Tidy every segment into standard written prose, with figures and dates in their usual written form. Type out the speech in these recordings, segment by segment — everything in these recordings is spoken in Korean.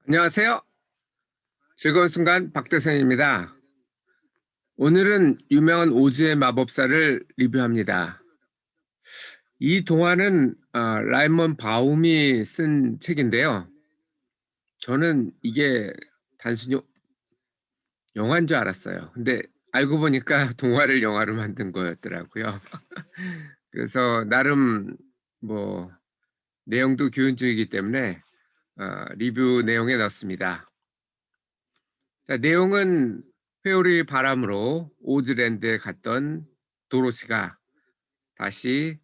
안녕하세요. 즐거운 순간 박대선입니다. 오늘은 유명한 오즈의 마법사를 리뷰합니다. 이 동화는 라이먼 바움이 쓴 책인데요. 저는 이게 단순히 영화인 줄 알았어요. 근데 알고 보니까 동화를 영화로 만든 거였더라고요. 그래서 나름 뭐 내용도 교훈적이기 때문에 리뷰 내용에 넣었습니다. 자, 내용은 회오리 바람으로 오즈랜드에 갔던 도로시가 다시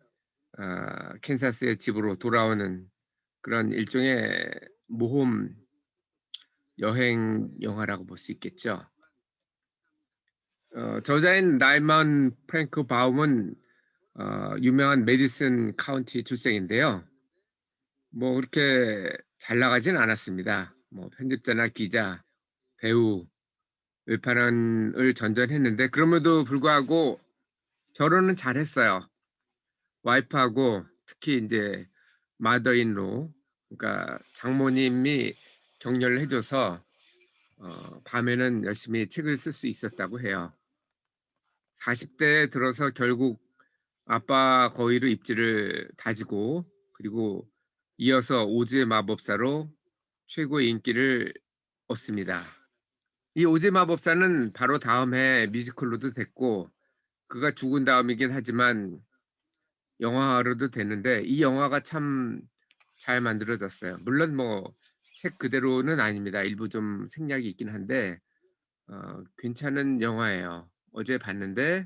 캔사스의 집으로 돌아오는 그런 일종의 모험 여행 영화라고 볼 수 있겠죠. 저자인 라이먼 프랭크 바움은 유명한 메디슨 카운티 출생인데요. 뭐 그렇게 잘 나가진 않았습니다. 뭐 편집자나 기자, 배우, 외판원을 전전했는데 그럼에도 불구하고 결혼은 잘했어요. 와이프하고 특히 인제 마더인로, 그러니까 장모님이 격려를 해 줘서 밤에는 열심히 책을 쓸 수 있었다고 해요. 40 대에 들어서 결국 아빠 거위로 입지를 다지고, 그리고 이어서 오즈의 마법사로 최고의 인기를 얻습니다. 이 오즈의 마법사는 바로 다음 해 뮤지컬로도 됐고, 그가 죽은 다음이긴 하지만 영화로도 됐는데 이 영화가 참 잘 만들어졌어요. 물론 뭐 책 그대로는 아닙니다. 일부 좀 생략이 있긴 한데 괜찮은 영화예요. 어제 봤는데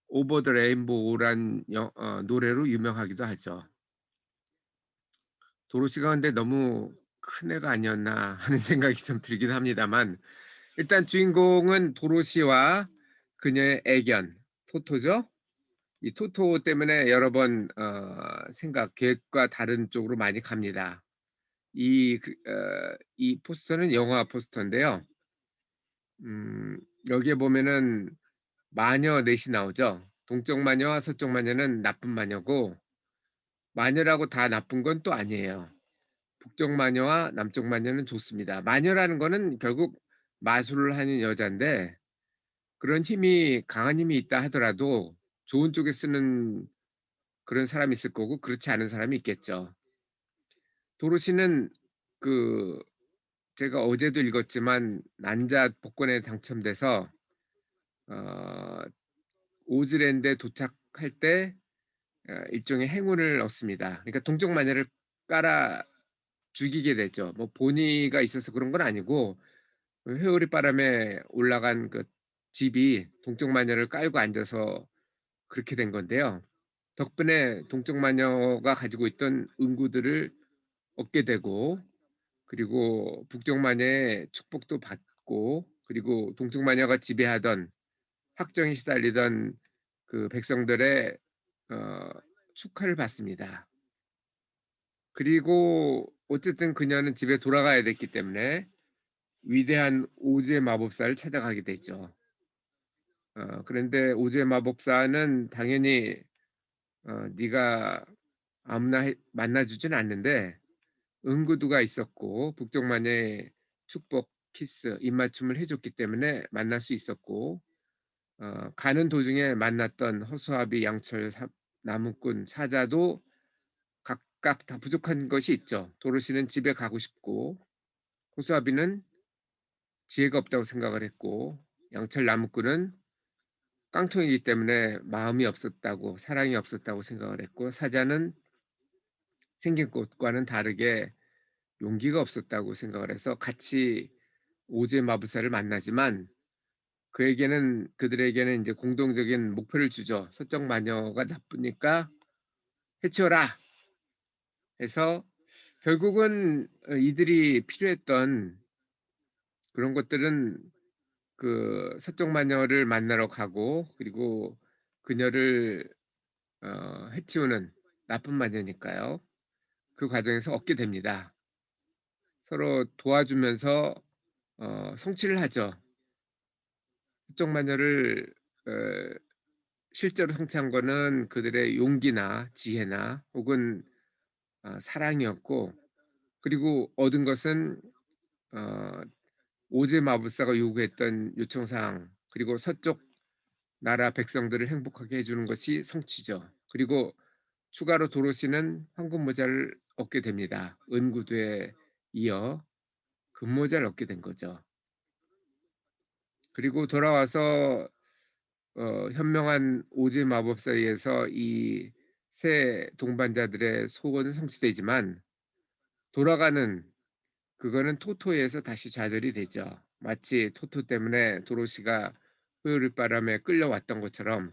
오버 더 레인보우란 노래로 유명하기도 하죠. 도로시가 근데 너무 큰 애가 아니었나 하는 생각이 좀 들긴 합니다만, 일단 주인공은 도로시와 그녀의 애견 토토죠. 이 토토 때문에 여러 번 생각 계획과 다른 쪽으로 많이 갑니다. 이 포스터는 영화 포스터인데요. 음 여기에 보면은 마녀 넷이 나오죠. 동쪽 마녀와 서쪽 마녀는 나쁜 마녀고, 마녀라고 다 나쁜 건 또 아니에요. 북쪽 마녀와 남쪽 마녀는 좋습니다. 마녀라는 거는 결국 마술을 하는 여잔데, 그런 힘이 강한 힘이 있다 하더라도 좋은 쪽에 쓰는 그런 사람이 있을 거고 그렇지 않은 사람이 있겠죠. 도로시는 그 제가 어제도 읽었지만 난자 복권에 당첨돼서 어 오즈랜드에 도착할 때 일종의 행운을 얻습니다. 그러니까 동쪽 마녀를 깔아 죽이게 되죠. 뭐 본의가 있어서 그런 건 아니고, 그 회오리 바람에 올라간 그 집이 동쪽 마녀를 깔고 앉아서 그렇게 된 건데요. 덕분에 동쪽 마녀가 가지고 있던 은구들을 얻게 되고, 그리고 북쪽 마녀의 축복도 받고, 그리고 동쪽 마녀가 지배하던 확정이 시달리던 그 백성들의 어 축하를 받습니다. 그리고 어쨌든 그녀는 집에 돌아가야 됐기 때문에 위대한 오즈의 마법사를 찾아가게 되죠. 그런데 오즈의 마법사는 당연히 네가 아무나 만나 주진 않는데, 응구두가 있었고 북쪽 마녀의 축복 키스 입맞춤을 해 줬기 때문에 만날 수 있었고, 가는 도중에 만났던 허수아비, 양철, 나무꾼, 사자도 각각 다 부족한 것이 있죠. 도로시는 집에 가고 싶고, 허수아비는 지혜가 없다고 생각을 했고, 양철 나무꾼은 깡통이기 때문에 마음이 없었다고, 사랑이 없었다고 생각을 했고, 사자는 생긴 것과는 다르게 용기가 없었다고 생각을 해서 같이 오즈의 마법사를 만나지만, 그들에게는 이제 공동적인 목표를 주죠. "서쪽 마녀가 나쁘니까 해치워라." 해서 결국은 이들이 필요했던 그런 것들은 그 서쪽 마녀를 만나러 가고, 그리고 그녀를 해치우는 나쁜 마녀니까요. 그 과정에서 얻게 됩니다. 서로 도와주면서 성취를 하죠. 서쪽 마녀를 어 실제로 성취한 거는 그들의 용기나 지혜나 혹은 사랑이었고, 그리고 얻은 것은 어 오즈 마법사가 요구했던 요청 사항, 그리고 서쪽 나라 백성들을 행복하게 해 주는 것이 성취죠. 그리고 추가로 도로시는 황금 모자를 얻게 됩니다. 은구두에 이어 금모자를 얻게 된 거죠. 그리고 돌아와서 현명한 오즈 마법사에 의해서 이 새 동반자들의 소원은 성취되지만, 돌아가는 그거는 토토에 의해서 다시 좌절이 되죠. 마치 토토 때문에 도로시가 효율바람에 끌려왔던 것처럼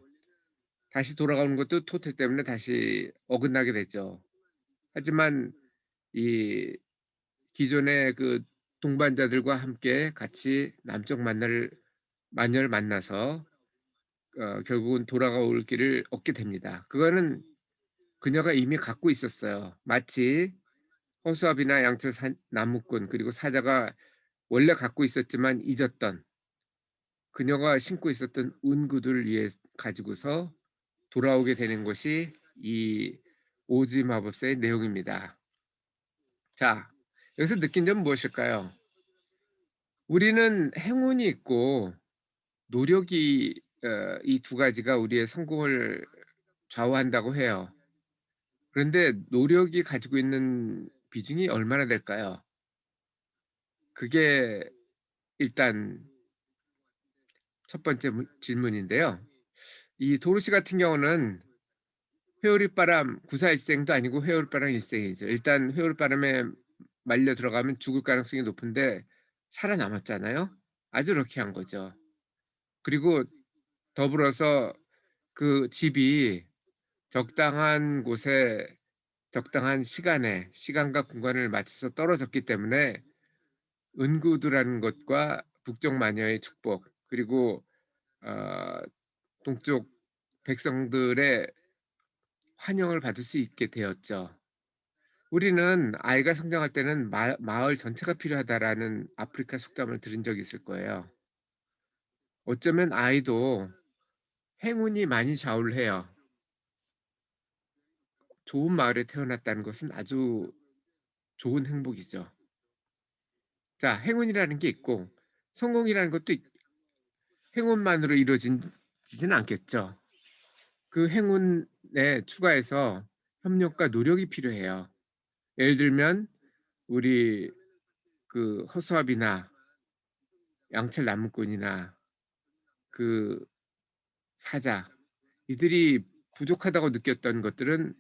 다시 돌아가는 것도 토토 때문에 다시 어긋나게 되죠. 하지만 이 기존의 그 동반자들과 함께 같이 남쪽 마녀를 만나서 결국은 돌아올 길을 얻게 됩니다. 그거는 그녀가 이미 갖고 있었어요. 마치 허수아비나 양철 나무꾼, 그리고 사자가 원래 갖고 있었지만 잊었던, 그녀가 신고 있었던 운구들을 위해 가지고서 돌아오게 되는 것이 이 오즈 마법사의 내용입니다. 자, 여기서 느낀 점은 무엇일까요? 우리는 행운이 있고 노력이, 이 두 가지가 우리의 성공을 좌우한다고 해요. 그런데 노력이 가지고 있는 비중이 얼마나 될까요? 그게 일단 첫 번째 질문인데요. 이 도로시 같은 경우는 회오리바람 구사일생도 아니고 회오리바람 일생이죠. 일단 회오리바람에 말려 들어가면 죽을 가능성이 높은데 살아남았잖아요. 아주 럭키한 거죠. 그리고 더불어서 그 집이 적당한 곳에 적당한 시간과 공간을 맞춰서 떨어졌기 때문에 은구두라는 것과 북쪽 마녀의 축복, 그리고 어 동쪽 백성들의 환영을 받을 수 있게 되었죠. 우리는 아이가 성장할 때는 마을 전체가 필요하다라는 아프리카 속담을 들은 적이 있을 거예요. 어쩌면 아이도 행운이 많이 좌우를 해요. 좋은 마을에 태어났다는 것은 아주 좋은 행복이죠. 자, 행운이라는 게 있고 성공이라는 것도 행운만으로 지는 않겠죠. 그 행운에 추가해서 협력과 노력이 필요해요. 예를 들면 우리 그 허수아비나 양철 나무꾼이나 그 사자, 이들이 부족하다고 느꼈던 것들은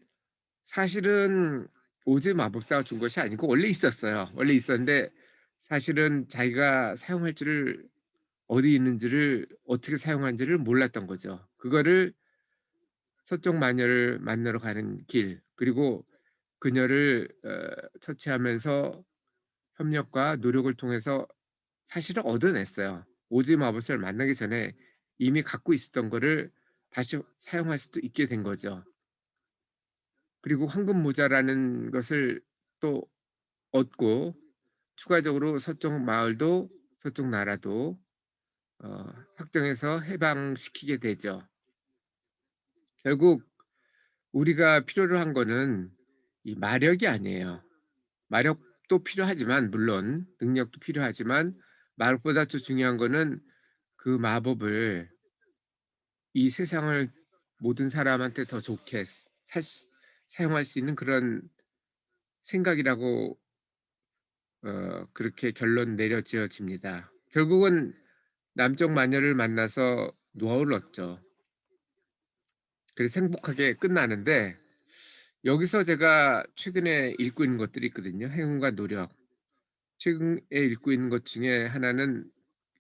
사실은 오즈 마법사가 준 것이 아니고 원래 있었어요. 원래 있었는데 사실은 자기가 사용할 줄을, 어디 있는지를, 어떻게 사용하는지를 몰랐던 거죠. 그거를 서쪽 마녀를 만나러 가는 길, 그리고 그녀를 처치하면서 협력과 노력을 통해서 사실은 얻어냈어요. 오즈 마법사를 만나기 전에 이미 갖고 있었던 거를 다시 사용할 수도 있게 된 거죠. 그리고 황금 모자라는 것을 또 얻고 추가적으로 서쪽 마을도 서쪽 나라도 확정해서 해방시키게 되죠. 결국 우리가 필요로 한 거는 이 마력이 아니에요. 마력도 필요하지만, 물론 능력도 필요하지만, 마력보다 더 중요한 거는 그 마법을 이 세상을 모든 사람한테 더 좋게 살 수 사용할 수 있는 그런 생각이라고 그렇게 결론 내려지어집니다. 결국은 남쪽 마녀를 만나서 노하우를 얻죠. 그래서 행복하게 끝나는데, 여기서 제가 최근에 읽고 있는 것들이 있거든요. 행운과 노력. 최근에 읽고 있는 것 중에 하나는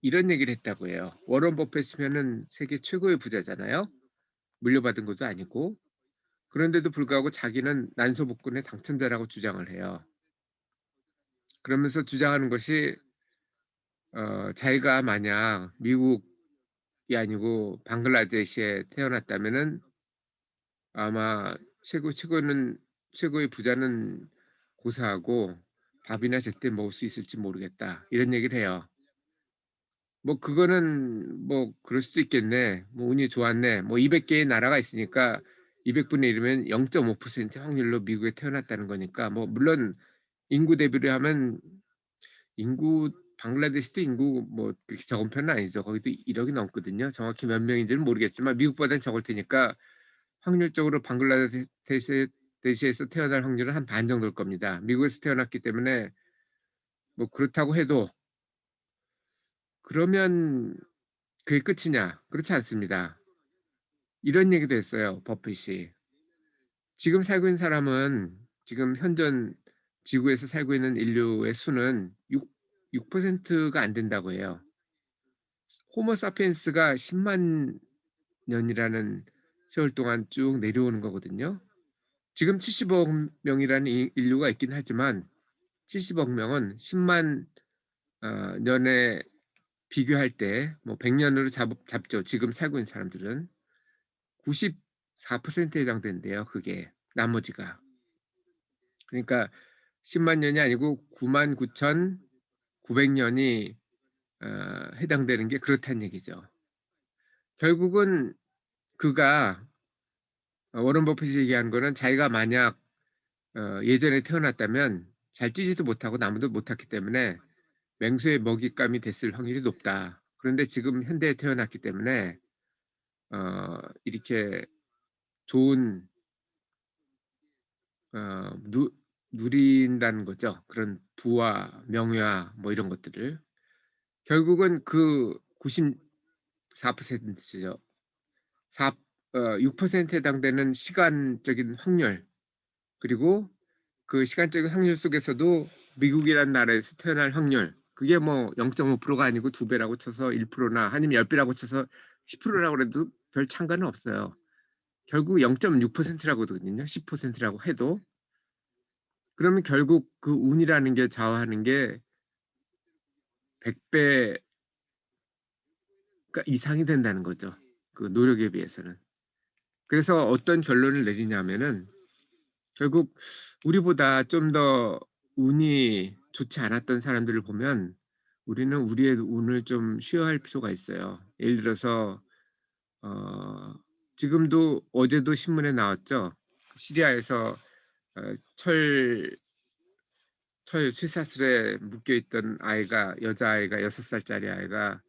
이런 얘기를 했다고 해요. 워런 버핏이면은 세계 최고의 부자잖아요. 물려받은 것도 아니고. 그런데도 불구하고 자기는 난소복권의 당첨자라고 주장을 해요. 그러면서 주장하는 것이 자기가 만약 미국이 아니고 방글라데시에 태어났다면은 아마 최고의 부자는 고사하고 밥이나 제때 먹을 수 있을지 모르겠다, 이런 얘기를 해요. 뭐 그거는 뭐 그럴 수도 있겠네. 뭐 운이 좋았네. 뭐 200 개의 나라가 있으니까 200분의 1이면 0.5% 확률로 미국에 태어났다는 거니까, 뭐 물론 인구 대비로 하면 인구 방글라데시도 인구 뭐 그렇게 적은 편은 아니죠. 거기도 1억이 넘거든요. 정확히 몇 명인지는 모르겠지만 미국보다는 적을 테니까 확률적으로 방글라데시에서 태어날 확률은 한 반 정도일 겁니다. 미국에서 태어났기 때문에 뭐 그렇다고 해도 그러면 그게 끝이냐? 그렇지 않습니다. 이런 얘기도 했어요, 버핏이. 지금 살고 있는 사람은 지금 현존 지구에서 살고 있는 인류의 수는 6%가 안 된다고 해요. 호모 사피엔스가 10만 년이라는 세월 동안 쭉 내려오는 거거든요. 지금 70억 명이라는 인류가 있긴 하지만 70억 명은 10만 년에 비교할 때 뭐 100 년으로 잡죠. 지금 살고 있는 사람들은 94%에 해당된대요, 그게 나머지가. 그러니까 10만 년이 아니고 99,900 년이 해당되는 게 그렇다는 얘기죠. 결국은 그가 워런 버핏이 얘기한 거는 자기가 만약 예전에 태어났다면 잘 뛰지도 못하고 나무도 못 탔기 때문에 맹수의 먹잇감이 됐을 확률이 높다. 그런데 지금 현대에 태어났기 때문에 이렇게 좋은 누 누린다는 거죠. 그런 부와 명예와 뭐 이런 것들을. 결국은 그 94%죠. 4 6%에 해당되는 시간적인 확률 그리고 그 시간적인 확률 속에서도 미국이라는 나라에서 태어날 확률 그게 뭐 0.5%가 아니고 2 배라고 쳐서 1% 나 아니면 10 배라고 쳐서 10% 라고 그래도 별 상관은 없어요. 결국 0.6% 라거든요. 10% 라고 해도. 그러면 결국 그 운이라는 게 좌우하는 게 100 배가 이상이 된다는 거죠, 그 노력에 비해서는. 그래서 어떤 결론을 내리냐면은 결국 우리보다 좀 더 운이 좋지 않았던 사람들을 보면 우리는 우리의 운을 좀 쉬어할 필요가 있어요. 예를 들어서 어 지금도 어제도 신문에 나왔죠. 시리아에서 어 철 쇠사슬에 묶여 있던 아이가 여자아이가 6 살짜리 아이가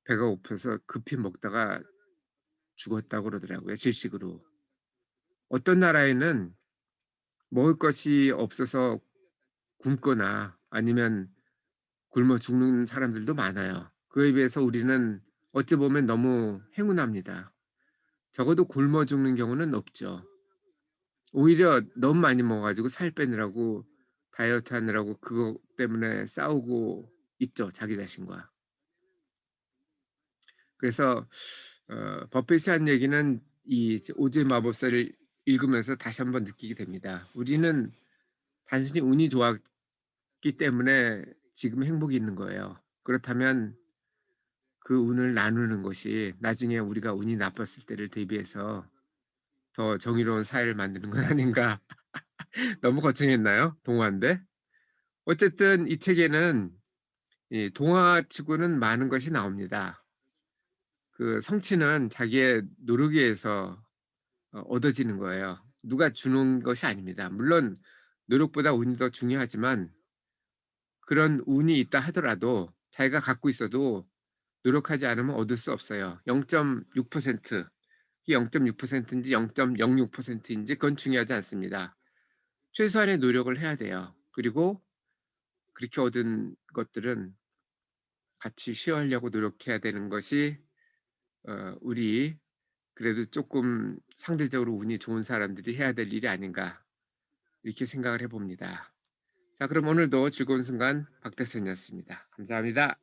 배가 고파서 급히 먹다가 죽었다고 그러더라고요, 질식으로. 어떤 나라에는 먹을 것이 없어서 굶거나 아니면 굶어 죽는 사람들도 많아요. 그에 비해서 우리는 어찌 보면 너무 행운합니다. 적어도 굶어 죽는 경우는 없죠. 오히려 너무 많이 먹어 가지고 살 빼느라고 다이어트 하느라고 그것 때문에 싸우고 있죠, 자기 자신과. 그래서 버핏이 한 얘기는 이 오즈의 마법사를 읽으면서 다시 한번 느끼게 됩니다. 우리는 단순히 운이 좋았기 때문에 지금 행복이 있는 거예요. 그렇다면 그 운을 나누는 것이 나중에 우리가 운이 나빴을 때를 대비해서 더 정의로운 사회를 만드는 건 아닌가. 너무 거창했나요? 동화인데. 어쨌든 이 책에는 이 동화치고는 많은 것이 나옵니다. 그 성취는 자기의 노력에 의해서 얻어지는 거예요. 누가 주는 것이 아닙니다. 물론 노력보다 운이 더 중요하지만 그런 운이 있다 하더라도 자기가 갖고 있어도 노력하지 않으면 얻을 수 없어요. 0.6% 이게 0.6%인지 0.06%인지 그건 중요하지 않습니다. 최소한의 노력을 해야 돼요. 그리고 그렇게 얻은 것들은 같이 쉐어하려고 노력해야 되는 것이 우리 그래도 쪼끔 상대적으로 운이 좋은 사람들이 해야 될 일이 아닌가 이렇게 생각을 해 봅니다. 자 그럼 오늘도 즐거운 순간 박대선이었습니다. 감사합니다.